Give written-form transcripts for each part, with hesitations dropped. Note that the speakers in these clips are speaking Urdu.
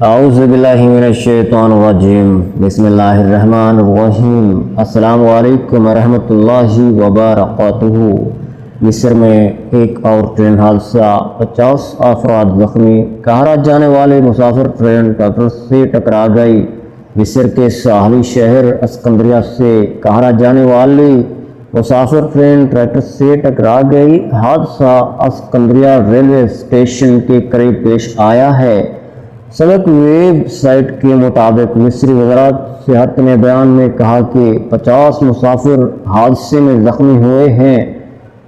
اعوذ باللہ من الشیطان الرجیم بسم اللہ الرحمن الرحیم۔ السلام علیکم ورحمۃ اللہ وبرکاتہ۔ مصر میں ایک اور ٹرین حادثہ، 50 افراد زخمی، قاہرہ جانے والے مسافر ٹرین ٹریکٹر سے ٹکرا گئی۔ مصر کے ساحلی شہر اسکندریہ سے قاہرہ جانے والی مسافر ٹرین ٹریکٹر سے ٹکرا گئی۔ حادثہ اسکندریہ ریلوے اسٹیشن کے قریب پیش آیا ہے۔ سڑک ویب سائٹ کے مطابق مصری وزارت صحت نے بیان میں کہا کہ 50 مسافر حادثے میں زخمی ہوئے ہیں۔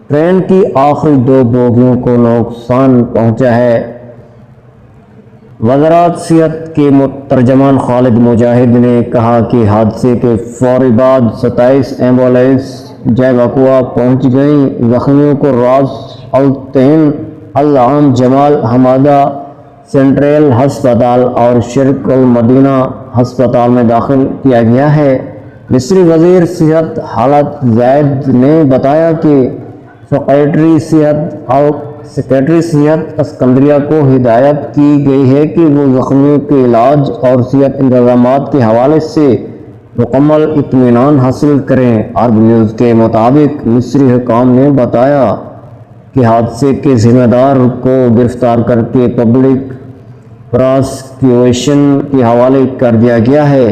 ٹرین کی آخری 2 بوگیوں کو نقصان پہنچا ہے۔ وزارت صحت کے ترجمان خالد مجاہد نے کہا کہ حادثے کے فوری بعد 27 ایمبولینس جائے وقوع پہنچ گئیں۔ زخمیوں کو راس التین العام جمال حمادہ سینٹرل ہسپتال اور شرق المدینہ ہسپتال میں داخل کیا گیا ہے۔ مصری وزیر صحت حالت زید نے بتایا کہ سکریٹری صحت اسکندریہ کو ہدایت کی گئی ہے کہ وہ زخمیوں کے علاج اور صحت انتظامات کے حوالے سے مکمل اطمینان حاصل کریں۔ عرب نیوز کے مطابق مصری حکام نے بتایا کہ حادثے کے ذمہ دار کو گرفتار کر کے پبلک پراسیکیوشن کے حوالے کر دیا گیا ہے۔